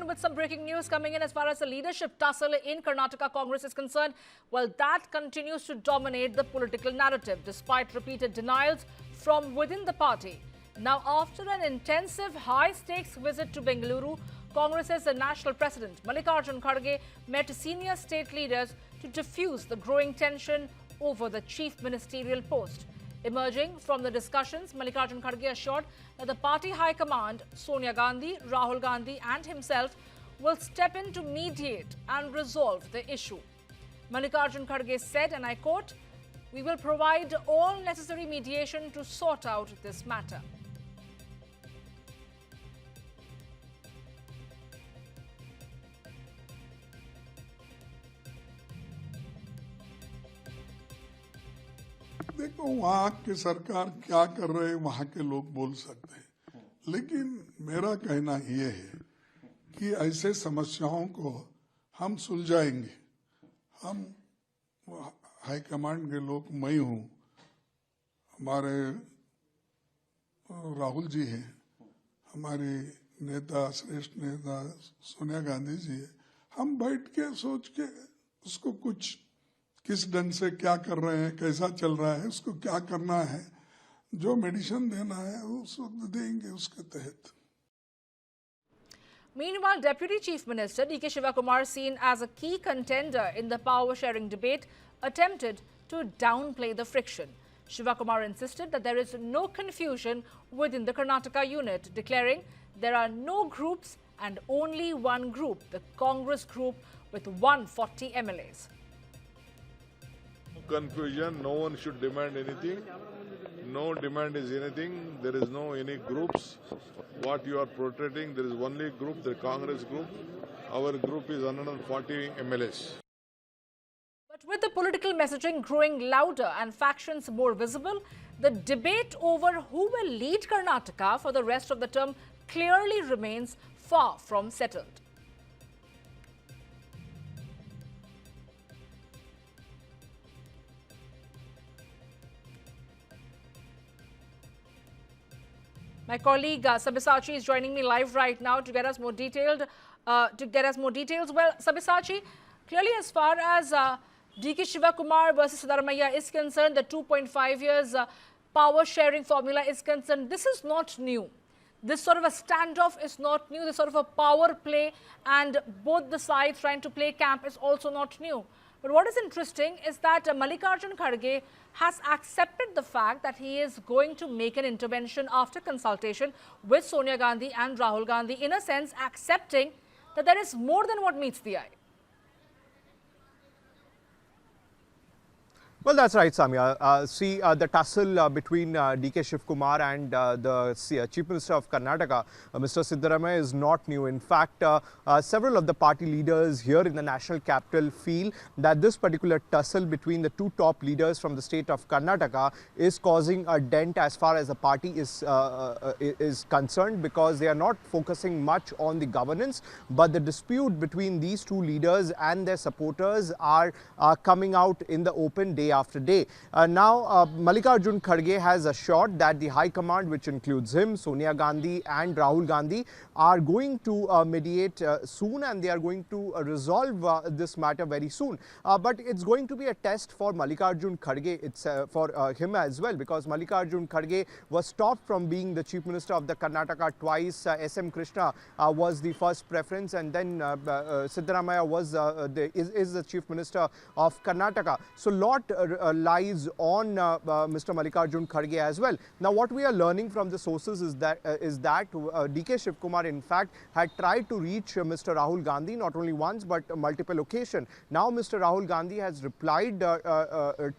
with some breaking news coming in as far as the leadership tussle in Karnataka Congress is concerned. Well, that continues to dominate the political narrative despite repeated denials from within the party. Now, after an intensive high-stakes visit to Bengaluru, Congress's national president Mallikarjun Kharge met senior state leaders to diffuse the growing tension over the chief ministerial post. Emerging from the discussions, Mallikarjun Kharge assured that the party high command, Sonia Gandhi, Rahul Gandhi and himself will step in to mediate and resolve the issue. Mallikarjun Kharge said, and I quote, "We will provide all necessary mediation to sort out this matter." देखो वहाँ के सरकार क्या कर रहे हैं वहाँ के लोग बोल सकते हैं, लेकिन मेरा कहना ये है कि ऐसे समस्याओं को हम सुलझाएंगे। हम हाईकमांड के लोग, मैं हूँ, हमारे राहुल जी हैं, हमारी नेता श्रेष्ठ नेता सोनिया गांधी जी है। हम बैठ के सोच के उसको कुछ किस ढंग से क्या कर रहे हैं, कैसा चल रहा है, उसको क्या करना है, जो मेडिसिन देना है उस वक्त देंगे उसके तहत। Meanwhile, Deputy Chief Minister D.K. Shivakumar, seen as a key contender in the power-sharing debate, attempted to downplay the friction. Shivakumar insisted that there is no confusion within the Karnataka unit, declaring there are no groups and only one group, the Congress group with 140 MLAs. Confusion, no one should demand anything. No demand is anything. There is no any groups. What you are protecting, there is only group, the Congress group. Our group is 140 MLAs. But with the political messaging growing louder and factions more visible, the debate over who will lead Karnataka for the rest of the term clearly remains far from settled. My colleague Sabyasachi is joining me live right now to get us more details. Well, Sabyasachi, clearly as far as D.K. Shivakumar versus Siddaramaiah is concerned, the 2.5 years power sharing formula is concerned, this is not new. This sort of a standoff is not new. This sort of a power play and both the sides trying to play camp is also not new. But what is interesting is that Mallikarjun Kharge has accepted the fact that he is going to make an intervention after consultation with Sonia Gandhi and Rahul Gandhi, in a sense accepting that there is more than what meets the eye. Well, that's right, Samia. The tussle between D.K. Shivakumar and the Chief Minister of Karnataka, Mr. Siddaramaiah, is not new. In fact, several of the party leaders here in the national capital feel that this particular tussle between the two top leaders from the state of Karnataka is causing a dent as far as the party is concerned, because they are not focusing much on the governance, but the dispute between these two leaders and their supporters are coming out in the open day after day. Now, Mallikarjun Kharge has assured that the High Command, which includes him, Sonia Gandhi and Rahul Gandhi, are going to mediate soon, and they are going to resolve this matter very soon. But it's going to be a test for Mallikarjun Kharge, for him as well, because Mallikarjun Kharge was stopped from being the Chief Minister of the Karnataka twice. S.M. Krishna was the first preference, and then Siddaramaiah is the Chief Minister of Karnataka. So lot lies on Mr. Mallikarjun Kharge as well. Now, what we are learning from the sources is that D.K. Shivakumar, in fact, had tried to reach Mr. Rahul Gandhi not only once but multiple occasions. Now, Mr. Rahul Gandhi has replied to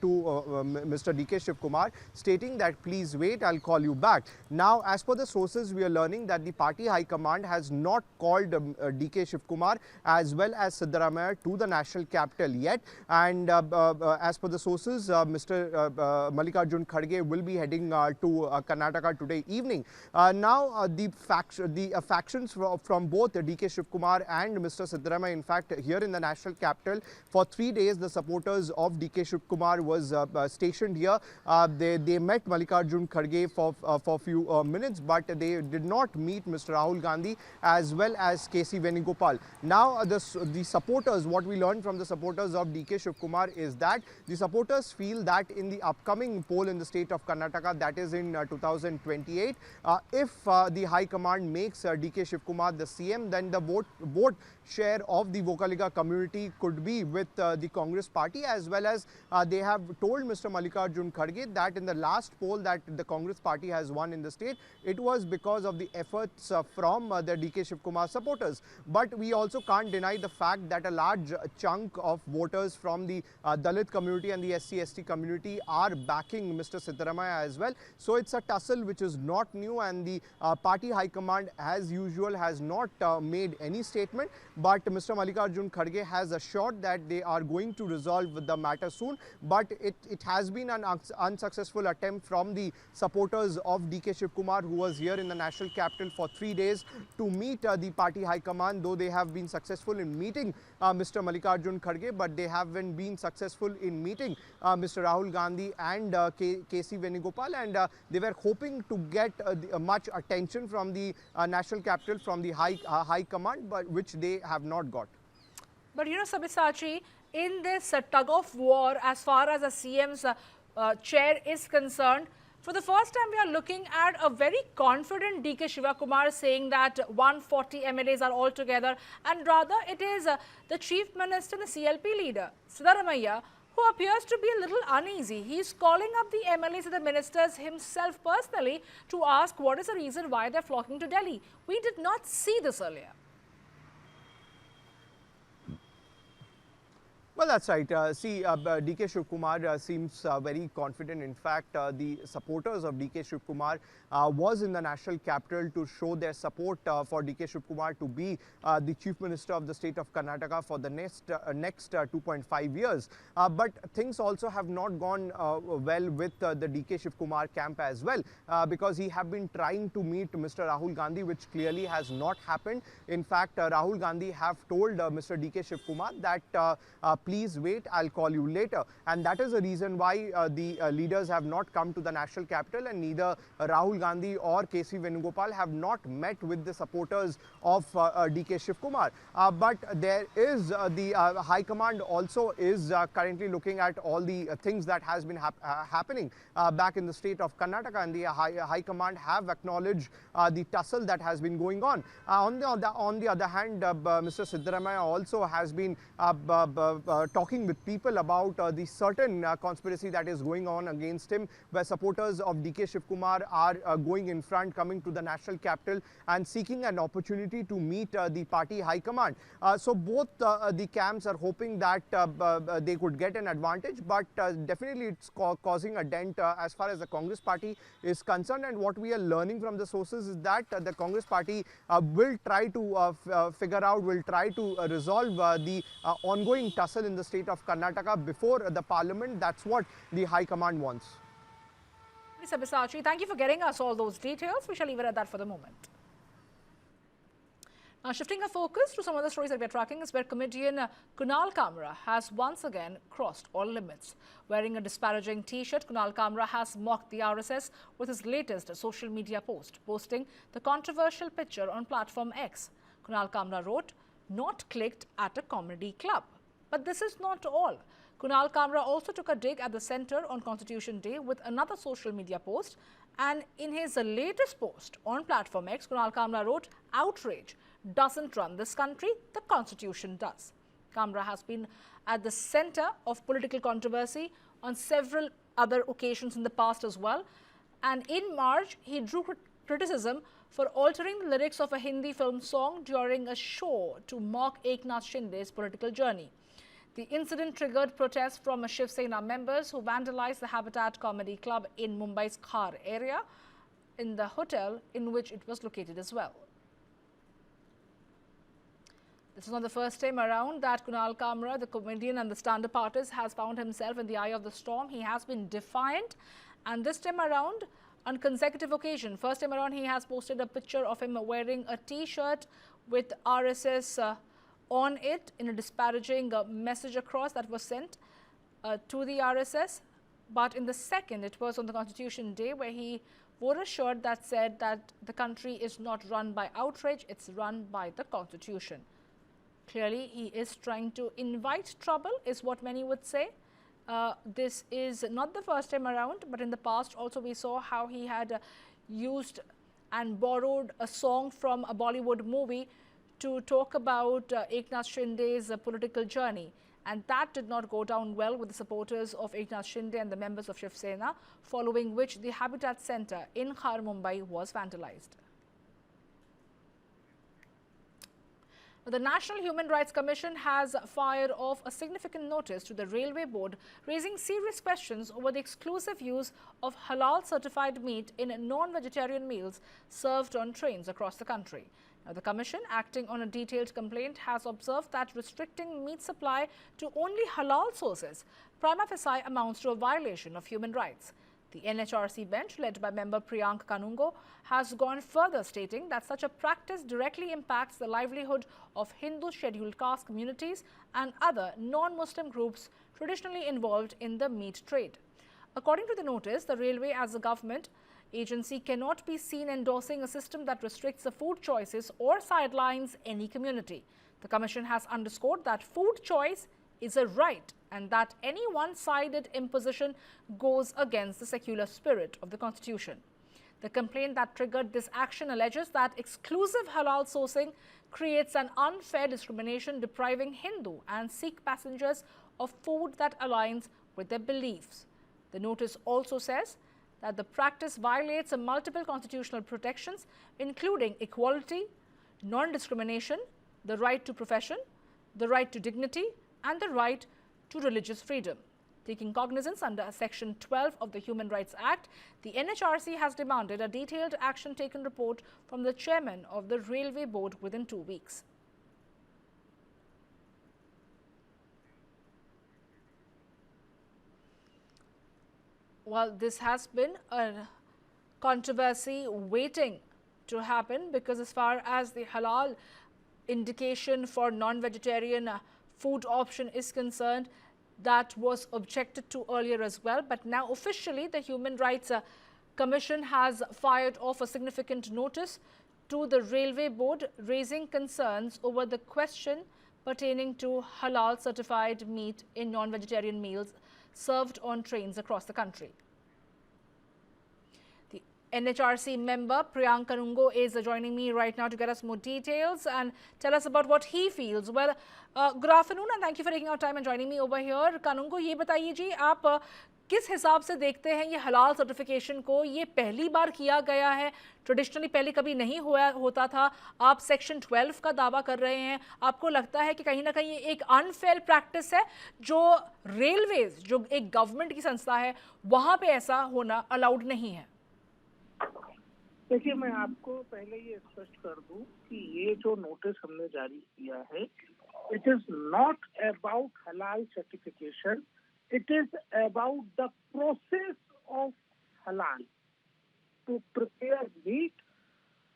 Mr. D.K. Shivakumar, stating that please wait, I'll call you back. Now, as per the sources, we are learning that the party high command has not called D.K. Shivakumar as well as Siddaramaiah to the national capital yet, and as per the sources, Mr. Mallikarjun Kharge will be heading to Karnataka today evening. Now, the factions from both DK Shivakumar and Mr. Siddaramaiah, in fact, here in the national capital, for 3 days, the supporters of DK Shivakumar was stationed here. They met Mallikarjun Kharge for a few minutes, but they did not meet Mr. Rahul Gandhi as well as KC Venugopal. Now, the supporters, what we learned from the supporters of DK Shivakumar is that the supporters feel that in the upcoming poll in the state of Karnataka, that is in 2028, if the High Command makes DK Shivakumar the CM, then the vote share of the Vocaliga community could be with the Congress party, as well as they have told Mr. Mallikarjun Kharge that in the last poll that the Congress party has won in the state, it was because of the efforts from the DK Shivakumar supporters. But we also can't deny the fact that a large chunk of voters from the Dalit community and the SC/ST community are backing Mr. Siddaramaiah as well. So it's a tussle which is not new, and the party high command as usual has not made any statement. But Mr. Mallikarjun Kharge has assured that they are going to resolve the matter soon. But it has been an unsuccessful attempt from the supporters of DK Shivakumar, who was here in the national capital for 3 days, to meet the party high command, though they have been successful in meeting Mr. Mallikarjun Kharge, but they haven't been successful in meeting Mr. Rahul Gandhi and KC Venugopal, and they were hoping to get much attention from the national capital, from the high command, but which they have not got. But you know, Sabyasachi, in this tug of war, as far as the CM's chair is concerned, for the first time, we are looking at a very confident DK Shivakumar saying that 140 MLAs are all together, and rather it is the Chief Minister and the CLP leader, Siddaramaiah, who appears to be a little uneasy. He is calling up the MLAs and the ministers himself personally to ask what is the reason why they are flocking to Delhi. We did not see this earlier. Well, that's right. DK Shivakumar seems very confident. In fact, the supporters of DK Shivakumar was in the national capital to show their support for DK Shivakumar to be the Chief Minister of the state of Karnataka for the next 2.5 years. But things also have not gone well with the DK Shivakumar camp as well, because he have been trying to meet Mr. Rahul Gandhi, which clearly has not happened. In fact, Rahul Gandhi have told Mr. DK Shivakumar that please wait, I'll call you later. And that is the reason why the leaders have not come to the national capital, and neither Rahul Gandhi or KC Venugopal have not met with the supporters of DK Shivakumar. But there is the High Command also is currently looking at all the things that has been happening back in the state of Karnataka, and the High Command have acknowledged the tussle that has been going on. On the other hand, Mr. Siddaramaiah also has been talking with people about the certain conspiracy that is going on against him, where supporters of DK Shivakumar are going in front, coming to the national capital and seeking an opportunity to meet the party high command. So both the camps are hoping that they could get an advantage, but definitely it's causing a dent as far as the Congress party is concerned. And what we are learning from the sources is that the Congress party will try to will try to resolve the ongoing tussle in the state of Karnataka before the parliament. That's what the High Command wants. Sabyasachi, thank you for getting us all those details. We shall leave it at that for the moment. Now, shifting our focus to some other stories that we are tracking is where comedian Kunal Kamra has once again crossed all limits. Wearing a disparaging t-shirt, Kunal Kamra has mocked the RSS with his latest social media post, posting the controversial picture on platform X. Kunal Kamra wrote, "Not clicked at a comedy club." But this is not all. Kunal Kamra also took a dig at the centre on Constitution Day with another social media post. And in his latest post on platform X, Kunal Kamra wrote, "Outrage doesn't run this country, the Constitution does." Kamra has been at the centre of political controversy on several other occasions in the past as well. And in March, he drew criticism for altering the lyrics of a Hindi film song during a show to mock Eknath Shinde's political journey. The incident triggered protests from Shiv Sena members who vandalized the Habitat Comedy Club in Mumbai's Khar area, in the hotel in which it was located as well. This is not the first time around that Kunal Kamra, the comedian and the stand-up artist, has found himself in the eye of the storm. He has been defiant, and this time around, on consecutive occasion, first time around, he has posted a picture of him wearing a T-shirt with RSS on it in a disparaging message across that was sent to the RSS. But in the second, it was on the Constitution Day, where he wore a shirt that said that the country is not run by outrage, it's run by the Constitution. Clearly, he is trying to invite trouble, is what many would say. This is not the first time around, but in the past also we saw how he had used and borrowed a song from a Bollywood movie to talk about Eknath Shinde's political journey. And that did not go down well with the supporters of Eknath Shinde and the members of Shiv Sena, following which the Habitat Center in Khar, Mumbai was vandalized. The National Human Rights Commission has fired off a significant notice to the Railway Board, raising serious questions over the exclusive use of halal-certified meat in non-vegetarian meals served on trains across the country. Now, the Commission, acting on a detailed complaint, has observed that restricting meat supply to only halal sources prima facie amounts to a violation of human rights. The NHRC bench, led by member Priyank Kanungo, has gone further, stating that such a practice directly impacts the livelihood of Hindu scheduled caste communities and other non-Muslim groups traditionally involved in the meat trade. According to the notice, the railway as a government agency cannot be seen endorsing a system that restricts the food choices or sidelines any community. The Commission has underscored that food choice is a right and that any one-sided imposition goes against the secular spirit of the Constitution. The complaint that triggered this action alleges that exclusive halal sourcing creates an unfair discrimination, depriving Hindu and Sikh passengers of food that aligns with their beliefs. The notice also says that the practice violates multiple constitutional protections, including equality, non-discrimination, the right to profession, the right to dignity, and the right to religious freedom. Taking cognizance under Section 12 of the Human Rights Act, the NHRC has demanded a detailed action taken report from the chairman of the Railway Board within 2 weeks. Well, this has been a controversy waiting to happen, because as far as the halal indication for non-vegetarian food option is concerned, that was objected to earlier as well. But now officially the Human Rights Commission has fired off a significant notice to the Railway Board, raising concerns over the question pertaining to halal certified meat in non-vegetarian meals served on trains across the country. The NHRC member Priyank Kanungo is joining me right now to get us more details and tell us about what he feels. Well, good afternoon and thank you for taking out time and joining me over here. Kanungo, ये बताइए जी, आप किस हिसाब से देखते हैं ये हलाल सर्टिफिकेशन को? ये पहली बार किया गया है, ट्रेडिशनली पहले कभी नहीं होता था। आप सेक्शन 12 का दावा कर रहे हैं। आपको लगता है कि कहीं ना कहीं ये एक अनफेयर प्रैक्टिस है जो रेलवेज, जो एक गवर्नमेंट की संस्था है, वहां पे ऐसा होना अलाउड नहीं है? देखिए, मैं आपको पहले ये स्पष्ट कर दूं कि ये जो नोटिस हमने जारी किया है, इट इज नॉट अबाउट हलाल certification, it is about the process of halal to prepare meat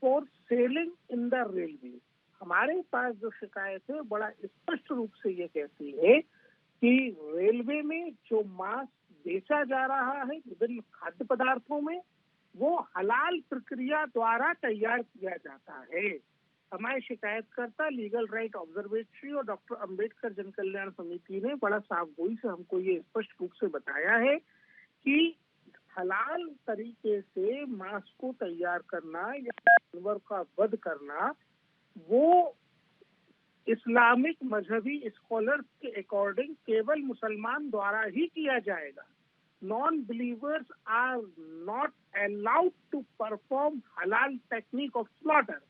for selling in the railway. हमारे पास जो शिकायत है बड़ा स्पष्ट रूप से ये कहती है कि रेलवे में जो मांस बेचा जा रहा है विभिन्न खाद्य पदार्थों में, वो हलाल प्रक्रिया द्वारा तैयार किया जाता है। हमारे शिकायतकर्ता लीगल राइट ऑब्जर्वेटरी और डॉक्टर अंबेडकर जन कल्याण समिति ने बड़ा साफगोई से हमको ये स्पष्ट रूप से बताया है कि हलाल तरीके से मांस को तैयार करना या जानवर का वध करना वो इस्लामिक मजहबी स्कॉलर्स के अकॉर्डिंग केवल मुसलमान द्वारा ही किया जाएगा। Non believers are not allowed to perform halal technique of slaughter.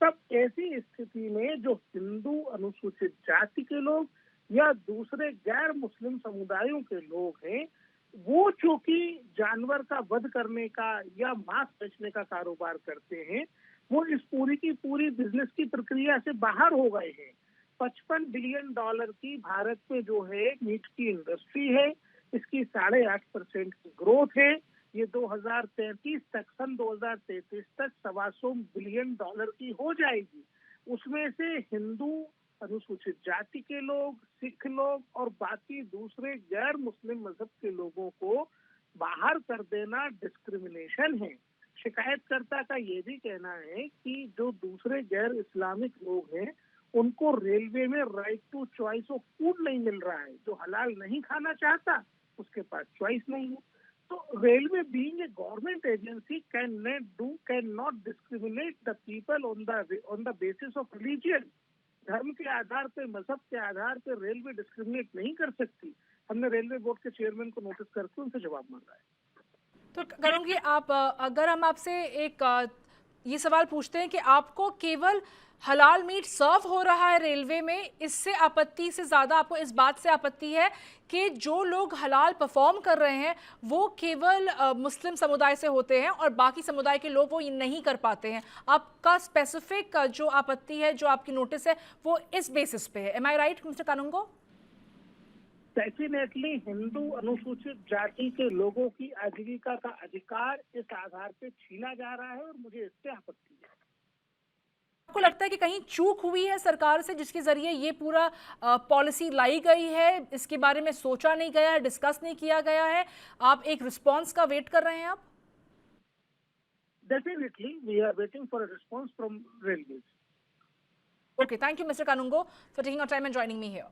तब ऐसी स्थिति में जो हिंदू अनुसूचित जाति के लोग या दूसरे गैर मुस्लिम समुदायों के लोग हैं, वो चूंकि जानवर का वध करने का या मांस बेचने का कारोबार करते हैं, वो इस पूरी की पूरी बिजनेस की प्रक्रिया से बाहर हो गए हैं। $55 बिलियन की भारत में जो है मीट की इंडस्ट्री है, इसकी 8.5% की ग्रोथ है। ये 2033 तक, सन 2033 तक $125 बिलियन की हो जाएगी। उसमें से हिंदू, अनुसूचित जाति के लोग, सिख लोग और बाकी दूसरे गैर मुस्लिम मजहब के लोगों को बाहर कर देना डिस्क्रिमिनेशन है। शिकायतकर्ता का ये भी कहना है कि जो दूसरे गैर इस्लामिक लोग हैं उनको रेलवे में right to choice of food नहीं मिल रहा है। जो हलाल नहीं खाना चाहता उसके पास चॉइस नहीं है। तो railway being a government agency can not discriminate the people on the basis of religion. धर्म के आधार पे, मजहब के आधार पे रेलवे डिस्क्रिमिनेट नहीं कर सकती। हमने रेलवे बोर्ड के चेयरमैन को नोटिस करके उनसे जवाब मांगा है। तो करूंगी आप, अगर हम आपसे एक ये सवाल पूछते हैं कि आपको केवल हलाल मीट सर्व हो रहा है रेलवे में, इससे आपत्ति से ज़्यादा आपको इस बात से आपत्ति है कि जो लोग हलाल परफॉर्म कर रहे हैं वो केवल मुस्लिम समुदाय से होते हैं और बाकी समुदाय के लोग वो नहीं कर पाते हैं। आपका स्पेसिफिक जो आपत्ति है, जो आपकी नोटिस है, वो इस बेसिस पे है। एम आई right mister Kanoongo? Definitely Hindu अनुसूचित जाति के लोगों की आजीविका का अधिकार इस आधार पे छीना जा रहा है और मुझे इससे आपत्ति है। आपको लगता है कि कहीं चूक हुई है सरकार से जिसके जरिए ये पूरा पॉलिसी लाई गई है, इसके बारे में सोचा नहीं गया है, डिस्कस नहीं किया गया है? आप एक रिस्पांस का वेट कर रहे हैं आप? Definitely we are waiting for a response from railways. Okay, thank you Mr. Kanungo for taking your time and joining me here.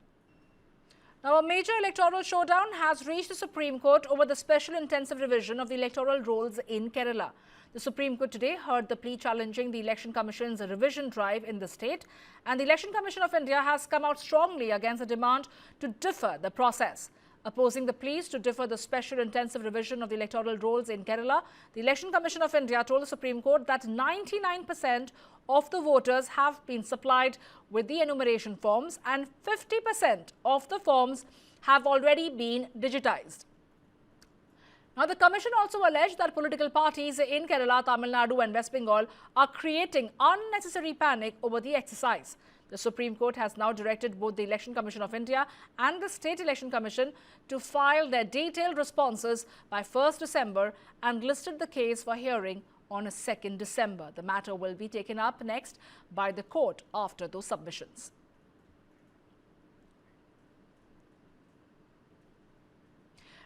Now, a major electoral showdown has reached the Supreme Court over the special intensive revision of the electoral rolls in Kerala. The Supreme Court today heard the plea challenging the Election Commission's revision drive in the state, and the Election Commission of India has come out strongly against the demand to defer the process. Opposing the pleas to defer the special intensive revision of the electoral rolls in Kerala, the Election Commission of India told the Supreme Court that 99% of the voters have been supplied with the enumeration forms and 50% of the forms have already been digitized. Now, the Commission also alleged that political parties in Kerala, Tamil Nadu and West Bengal are creating unnecessary panic over the exercise. The Supreme Court has now directed both the Election Commission of India and the State Election Commission to file their detailed responses by 1st December and listed the case for hearing on 2nd December. The matter will be taken up next by the court after those submissions.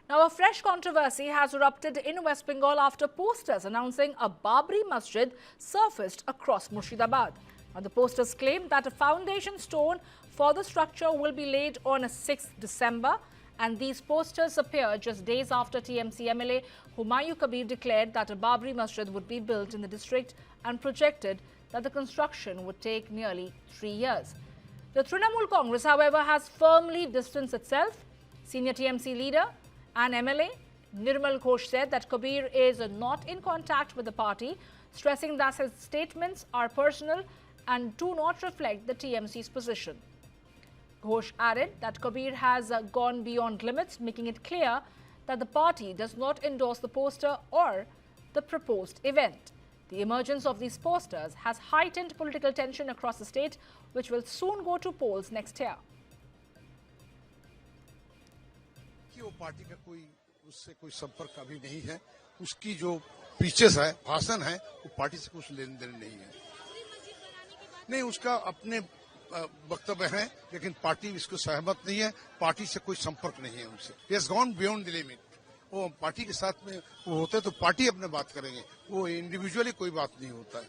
Now, a fresh controversy has erupted in West Bengal after posters announcing a Babri Masjid surfaced across Murshidabad. Now, the posters claim that a foundation stone for the structure will be laid on 6th December, and these posters appear just days after TMC MLA Humayun Kabir declared that a Babri Masjid would be built in the district and projected that the construction would take nearly 3 years. The Trinamool Congress, however, has firmly distanced itself. Senior TMC leader and MLA Nirmal Ghosh said that Kabir is not in contact with the party, stressing that his statements are personal and do not reflect the TMC's position. Ghosh added that Kabir has gone beyond limits, making it clear that the party does not endorse the poster or the proposed event. The emergence of these posters has heightened political tension across the state, which will soon go to polls next year. वो party का कोई उससे कोई संपर्क अभी नहीं है। उसकी जो पीचेस है, भाषण है, वो पार्टी से कुछ लेन देन नहीं है। नहीं, उसका अपने वक्तव्य है, लेकिन पार्टी इसको सहमत नहीं है। पार्टी से कोई संपर्क नहीं है उनसे। He has gone beyond the limit. वो पार्टी के साथ में वो होते तो पार्टी अपने बात करेंगे, वो इंडिविजुअली कोई बात नहीं होता है।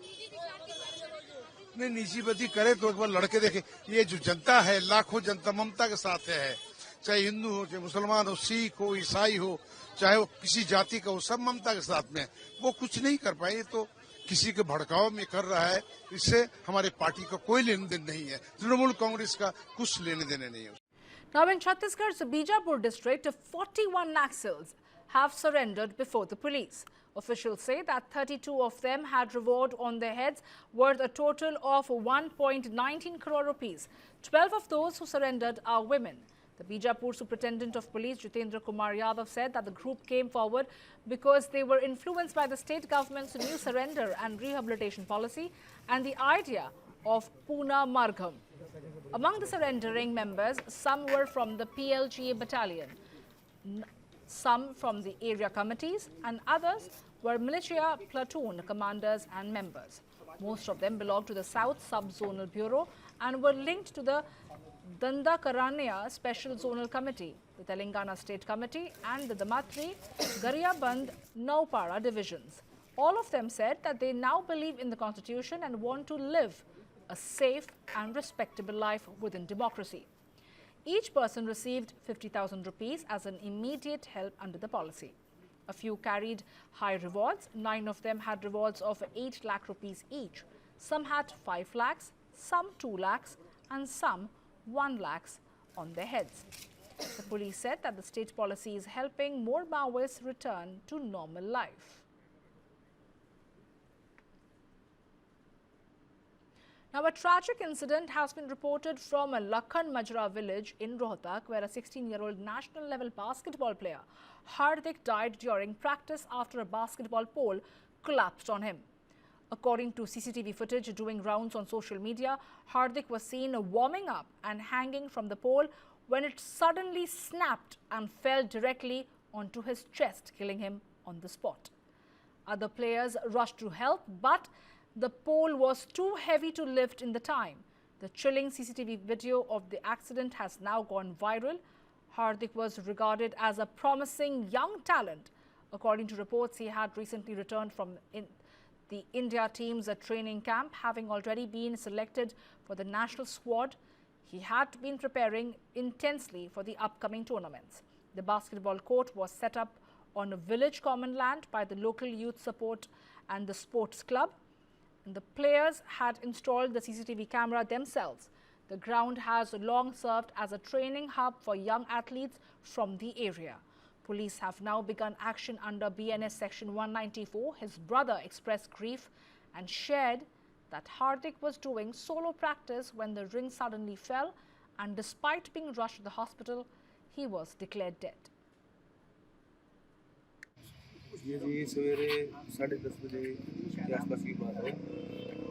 नहीं, निजीबदी करे तो एक बार लड़के देखे। ये जो जनता है, लाखों जनता ममता के साथ है, चाहे हिंदू हो, चाहे मुसलमान हो, सिख हो, ईसाई हो, चाहे वो किसी जाति का हो, सब ममता के साथ में। वो कुछ नहीं कर पाए, तो किसी के भड़काव में कर रहा है। इससे हमारे पार्टी का कोई लेन देन नहीं है। तृणमूल कांग्रेस का कुछ लेने देने नहीं है। Now, in Chhattisgarh's Bijapur district, 41 Naxals have surrendered before the police. Officials say that 32 of them had reward on their heads worth a total of 1.19 crore rupees. 12 of those who surrendered are women. The Bijapur Superintendent of Police, Jitendra Kumar Yadav, said that the group came forward because they were influenced by the state government's new surrender and rehabilitation policy and the idea of Puna Margam. Among the surrendering members, some were from the PLGA battalion, some from the area committees, and others were militia platoon commanders and members. Most of them belonged to the South Sub-Zonal Bureau and were linked to the Dandakaranya Special Zonal Committee, the Telangana State Committee and the Damatri Gariyaband Naupara divisions. All of them said that they now believe in the constitution and want to live a safe and respectable life within democracy. Each person received 50,000 rupees as an immediate help under the policy. A few carried high rewards. 9 of them had rewards of 8 lakh rupees each. Some had 5 lakhs, some 2 lakhs, and some 1 lakhs on their heads. The police said that the state policy is helping more Maoists return to normal life. Now, a tragic incident has been reported from a Lakhan Majra village in Rohtak, where a 16-year-old national-level basketball player, Hardik, died during practice after a basketball pole collapsed on him. According to CCTV footage doing rounds on social media, Hardik was seen warming up and hanging from the pole when it suddenly snapped and fell directly onto his chest, killing him on the spot. Other players rushed to help, but the pole was too heavy to lift in the time. The chilling CCTV video of the accident has now gone viral. Hardik was regarded as a promising young talent. According to reports, he had recently returned from the India team's training camp, having already been selected for the national squad. He had been preparing intensely for the upcoming tournaments. The basketball court was set up on a village common land by the local youth support and the sports club. And the players had installed the CCTV camera themselves. The ground has long served as a training hub for young athletes from the area. Police have now begun action under BNS Section 194. His brother expressed grief and shared that Hardik was doing solo practice when the ring suddenly fell, and despite being rushed to the hospital, he was declared dead. ये जी सवेरे 10:30 बजे के आसपास की बात है।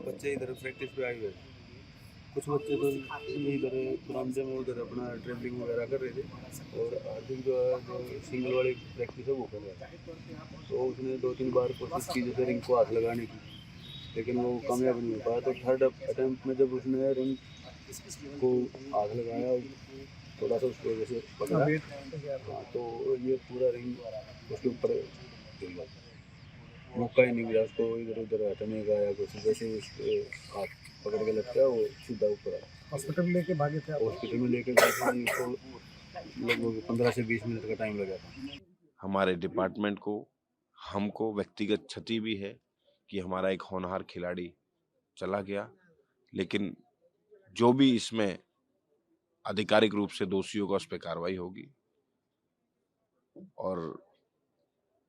बच्चे इधर प्रैक्टिस पे आए हुए, कुछ बच्चे तो इधर बरामदे में उधर अपना ट्रेवलिंग वगैरह कर रहे थे, और हार्दिक जो सिंगल वाली प्रैक्टिस है वो कर रहा था। तो उसने 2-3 बार कोशिश की जैसे रिंग को हाथ लगाने की, लेकिन वो कामयाब नहीं हो पाया। तो थर्ड अटेम्प्ट में जब उसने रिंग को हाथ लगाया, थोड़ा सा उसकी वजह से पकड़ा, हाँ, तो ये पूरा रिंग उसके ऊपर मौका ही नहीं मिला उसको इधर उधर हटने का या कुछ। जैसे हाथ पकड़ के लगता है वो सीधा ऊपर आया। हॉस्पिटल में लेके भागे थे? हॉस्पिटल में लेके गए थे तो लगभग 15 से 20 मिनट का टाइम लगा था। हमारे डिपार्टमेंट को, हमको व्यक्तिगत क्षति भी है कि हमारा एक होनहार खिलाड़ी चला गया, लेकिन जो भी इसमें आधिकारिक रूप से दोषियों का उस पर कार्रवाई होगी। और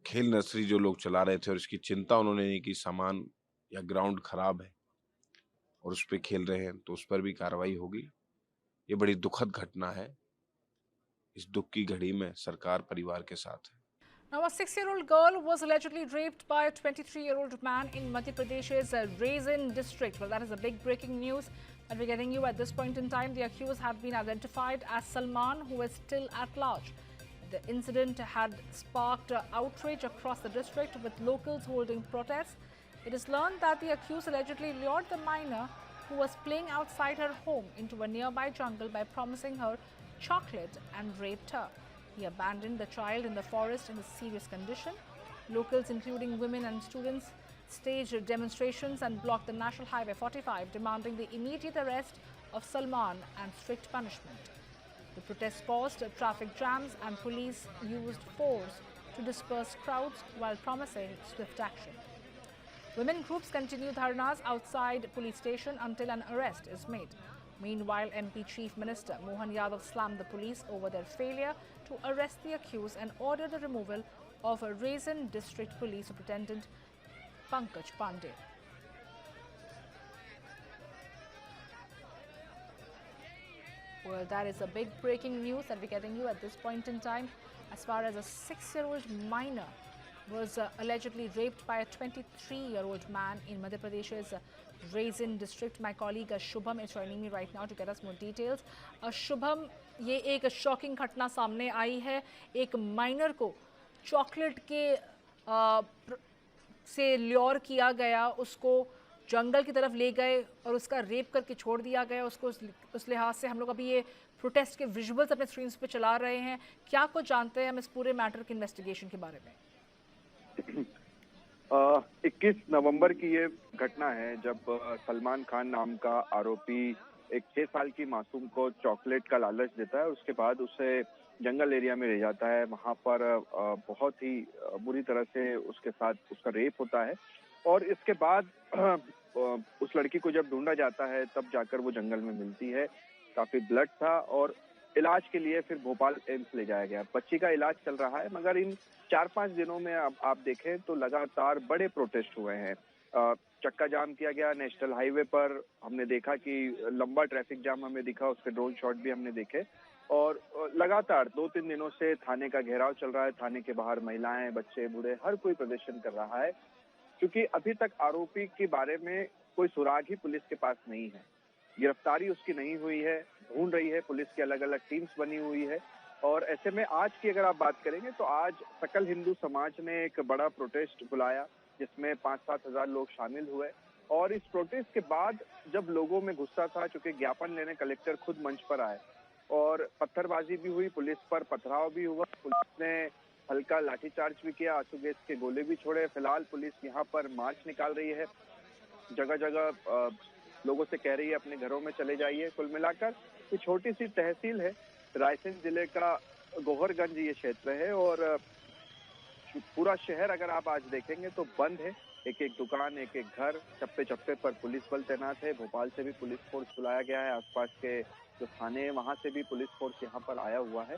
खेल नर्सरी जो लोग चला रहे थे और इसकी चिंता उन्होंने नहीं की, सामान या ग्राउंड खराब है और उस पर खेल रहे हैं, तो उस पर भी कार्रवाई होगी। ये बड़ी दुखद घटना है। इस दुख की घड़ी में सरकार परिवार के साथ है। Now, a 6-year-old girl was allegedly raped by a 23-year-old man in Madhya Pradesh's Raisin district. Well, that is a big breaking news that we're getting you at this point in time. The accused had been identified as Salman, who is still at large. The incident had sparked outrage across the district, with locals holding protests. It is learned that the accused allegedly lured the minor, who was playing outside her home, into a nearby jungle by promising her chocolate and raped her. He abandoned the child in the forest in a serious condition. Locals, including women and students, staged demonstrations and blocked the National Highway 45, demanding the immediate arrest of Salman and strict punishment. The protests caused traffic jams and police used force to disperse crowds while promising swift action. Women groups continue dharnas outside police station until an arrest is made. Meanwhile, MP Chief Minister Mohan Yadav slammed the police over their failure to arrest the accused and ordered the removal of a Raisin District Police Superintendent Pankaj Pandey. Well, that is a big breaking news that we're getting you at this point in time. As far as a 6-year-old minor was allegedly raped by a 23-year-old man in Madhya Pradesh's Raisin district. My colleague Shubham is joining me right now to get us more details. Shubham, ये एक shocking घटना सामने आई है। एक minor को chocolate के से lure किया गया, उसको जंगल की तरफ ले गए और उसका रेप करके छोड़ दिया गया। उसको उस लिहाज से हम लोग अभी ये प्रोटेस्ट के विजुअल्स अपने स्क्रीन्स पे चला रहे हैं। क्या कुछ जानते हैं हम इस पूरे मैटर के इन्वेस्टिगेशन के बारे में? 21 नवंबर की ये घटना है जब सलमान खान नाम का आरोपी एक 6 साल की मासूम को चॉकलेट का लालच देता है। उसके बाद उसे जंगल एरिया में ले जाता है। वहां पर बहुत ही बुरी तरह से उसके साथ उसका रेप होता है और इसके बाद उस लड़की को जब ढूंढा जाता है तब जाकर वो जंगल में मिलती है। काफी ब्लड था और इलाज के लिए फिर भोपाल एम्स ले जाया गया। बच्ची का इलाज चल रहा है, मगर इन 4-5 दिनों में आप देखें तो लगातार बड़े प्रोटेस्ट हुए हैं। चक्का जाम किया गया नेशनल हाईवे पर। हमने देखा कि लंबा ट्रैफिक जाम हमें दिखा, उसके ड्रोन शॉट भी हमने देखे और लगातार 2-3 दिनों से थाने का घेराव चल रहा है। थाने के बाहर महिलाएं, बच्चे, बूढ़े हर कोई प्रदर्शन कर रहा है, क्योंकि अभी तक आरोपी के बारे में कोई सुराग ही पुलिस के पास नहीं है। गिरफ्तारी उसकी नहीं हुई है, ढूंढ रही है। पुलिस की अलग अलग टीम्स बनी हुई है और ऐसे में आज की अगर आप बात करेंगे तो आज सकल हिंदू समाज ने एक बड़ा प्रोटेस्ट बुलाया जिसमें 5-7 हजार लोग शामिल हुए। और इस प्रोटेस्ट के बाद जब लोगों में गुस्सा था, चूंकि ज्ञापन लेने कलेक्टर खुद मंच पर आए और पत्थरबाजी भी हुई, पुलिस पर पथराव भी हुआ, पुलिस ने हल्का लाठीचार्ज भी किया, आंसू गैस के गोले भी छोड़े। फिलहाल पुलिस यहाँ पर मार्च निकाल रही है, जगह जगह लोगों से कह रही है अपने घरों में चले जाइए। कुल मिलाकर ये छोटी सी तहसील है, रायसेन जिले का गोहरगंज ये क्षेत्र है और पूरा शहर अगर आप आज देखेंगे तो बंद है। एक एक दुकान, एक एक घर, चप्पे चप्पे पर पुलिस बल तैनात है। भोपाल से भी पुलिस फोर्स बुलाया गया है, आसपास के जो थाने हैं वहां से भी पुलिस फोर्स यहाँ पर आया हुआ है।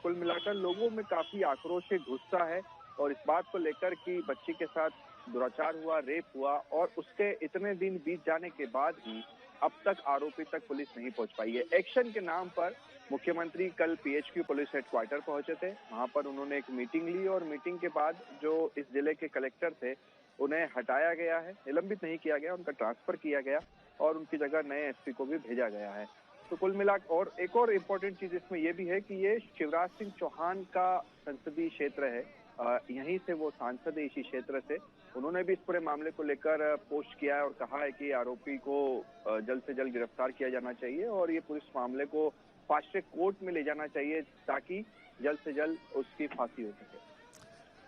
कुल मिलाकर लोगों में काफी आक्रोश है, गुस्सा है और इस बात को लेकर कि बच्ची के साथ दुराचार हुआ, रेप हुआ और उसके इतने दिन बीत जाने के बाद भी अब तक आरोपी तक पुलिस नहीं पहुंच पाई है। एक्शन के नाम पर मुख्यमंत्री कल पीएचक्यू पुलिस हेडक्वार्टर पहुंचे थे। वहां पर उन्होंने एक मीटिंग ली और मीटिंग के बाद जो इस जिले के कलेक्टर थे उन्हें हटाया गया है, निलंबित नहीं किया गया, उनका ट्रांसफर किया गया और उनकी जगह नए एसपी को भी भेजा गया है। तो कुल मिलाकर और एक और इम्पोर्टेंट चीज इसमें यह भी है कि ये शिवराज सिंह चौहान का संसदीय क्षेत्र है, यहीं से वो सांसद है, इसी क्षेत्र से। उन्होंने भी इस पूरे मामले को लेकर पोस्ट किया है और कहा है कि आरोपी को जल्द से जल्द गिरफ्तार किया जाना चाहिए और ये पूरे मामले को फास्ट ट्रैक कोर्ट में ले जाना चाहिए ताकि जल्द से जल्द उसकी फांसी हो सके।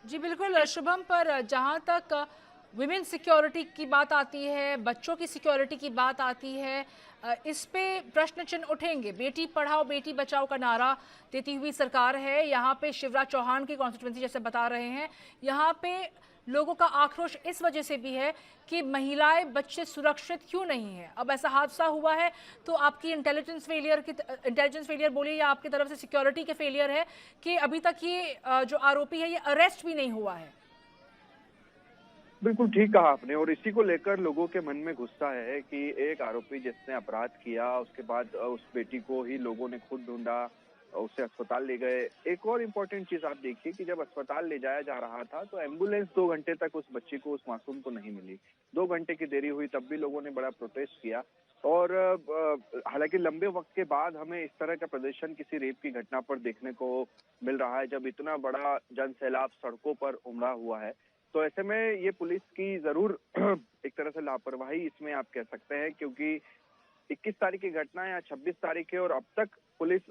जी बिल्कुल शुभम, पर जहां तक विमेन सिक्योरिटी की बात आती है, बच्चों की सिक्योरिटी की बात आती है, इस पे प्रश्न चिन्ह उठेंगे। बेटी पढ़ाओ बेटी बचाओ का नारा देती हुई सरकार है। यहाँ पे शिवराज चौहान की कॉन्स्टिट्यूएंसी जैसे बता रहे हैं, यहाँ पे लोगों का आक्रोश इस वजह से भी है कि महिलाएं, बच्चे सुरक्षित क्यों नहीं है। अब ऐसा हादसा हुआ है तो आपकी इंटेलिजेंस फेलियर बोलिए या आपकी तरफ से सिक्योरिटी के फेलियर है कि अभी तक ये जो आरोपी है ये अरेस्ट भी नहीं हुआ है। बिल्कुल ठीक कहा आपने और इसी को लेकर लोगों के मन में गुस्सा है कि एक आरोपी जिसने अपराध किया उसके बाद उस बेटी को ही लोगों ने खुद ढूंढा, उसे अस्पताल ले गए। एक और इम्पोर्टेंट चीज आप देखिए कि जब अस्पताल ले जाया जा रहा था तो एम्बुलेंस 2 घंटे तक उस बच्ची को, उस मासूम को नहीं मिली। 2 घंटे की देरी हुई तब भी लोगों ने बड़ा प्रोटेस्ट किया और हालांकि लंबे वक्त के बाद हमें इस तरह का प्रदर्शन किसी रेप की घटना पर देखने को मिल रहा है जब इतना बड़ा जन सैलाब सड़कों पर उमड़ा हुआ है। तो ऐसे में ये पुलिस की जरूर एक तरह से लापरवाही इसमें आप कह सकते हैं, क्योंकि 21 तारीख की घटना है या 26 तारीख है और अब तक पुलिस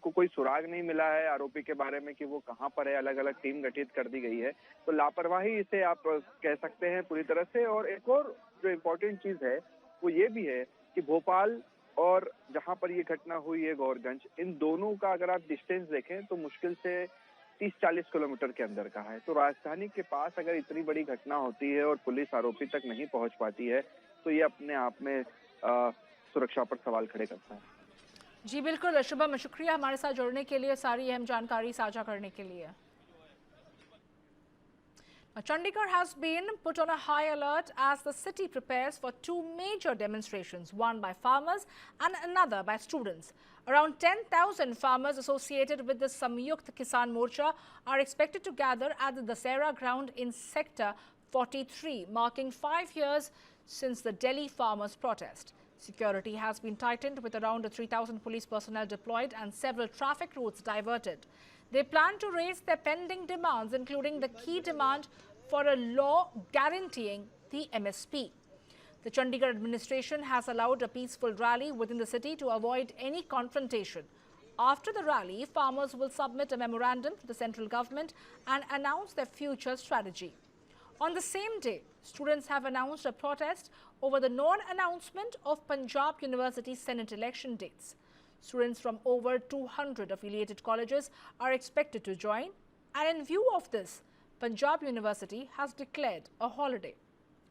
को कोई सुराग नहीं मिला है आरोपी के बारे में कि वो कहाँ पर है। अलग अलग टीम गठित कर दी गई है, तो लापरवाही इसे आप कह सकते हैं पूरी तरह से। और एक और जो इम्पोर्टेंट चीज है वो ये भी है कि भोपाल और जहाँ पर ये घटना हुई है गौरगंज, इन दोनों का अगर आप डिस्टेंस देखें तो मुश्किल से 30-40 किलोमीटर के अंदर का है। तो राजधानी के पास अगर इतनी बड़ी घटना होती है और पुलिस आरोपी तक नहीं पहुंच पाती है तो ये अपने आप में सुरक्षा पर सवाल खड़े करता है। जी बिल्कुल शुभम, शुक्रिया हमारे साथ जुड़ने के लिए, सारी अहम जानकारी साझा करने के लिए। Chandigarh has been put on a high alert as the city prepares for two major demonstrations, one by farmers and another by students. Around 10,000 farmers associated with the Samyukt Kisan Morcha are expected to gather at the Dasera ground in Sector 43, marking 5 years since the Delhi farmers' protest. Security has been tightened with around 3,000 police personnel deployed and several traffic routes diverted. They plan to raise their pending demands, including the key demand for a law guaranteeing the MSP. The Chandigarh administration has allowed a peaceful rally within the city to avoid any confrontation. After the rally, farmers will submit a memorandum to the central government and announce their future strategy. On the same day, students have announced a protest over the non-announcement of Punjab University Senate election dates. Students from over 200 affiliated colleges are expected to join, and in view of this, Punjab University has declared a holiday.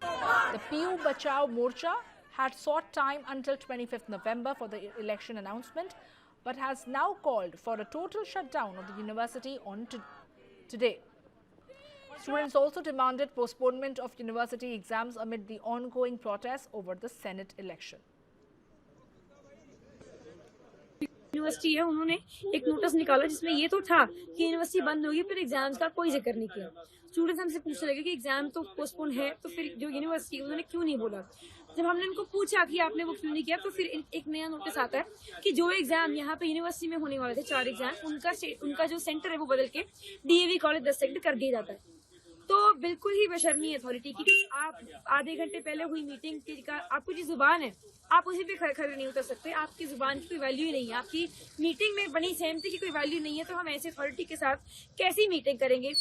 The PU Bachao Morcha had sought time until 25th November for the election announcement, but has now called for a total shutdown of the university on today. Students also demanded postponement of university exams amid the ongoing protests over the Senate election. University है, उन्होंने एक notice निकाला जिसमें ये तो था कि university बंद होगी, फिर एग्जाम्स का कोई जिक्र नहीं किया। स्टूडेंट्स हमसे पूछने लगे कि एग्जाम तो पोस्टपोन है, तो फिर जो यूनिवर्सिटी उन्होंने क्यों नहीं बोला। जब हमने उनको पूछा कि आपने वो क्यों नहीं किया, तो फिर एक नया नोटिस आता है कि जो एग्जाम यहाँ पे यूनिवर्सिटी में होने वाले थे 4 एग्जाम, उनका जो सेंटर है वो बदल के डीएवी कॉलेज 10 सेक्टर कर दिया जाता है। तो बिल्कुल ही बेशर्मी है अथॉरिटी की। आप आधे घंटे पहले हुई मीटिंग का आपको जो जुबान है, आप उसी पे खड़े नहीं उतर सकते। आपकी जुबान की कोई वैल्यू ही नहीं है, आपकी मीटिंग में बनी सहमति की कोई वैल्यू नहीं है, तो हम ऐसे अथॉरिटी के साथ कैसी मीटिंग करेंगे।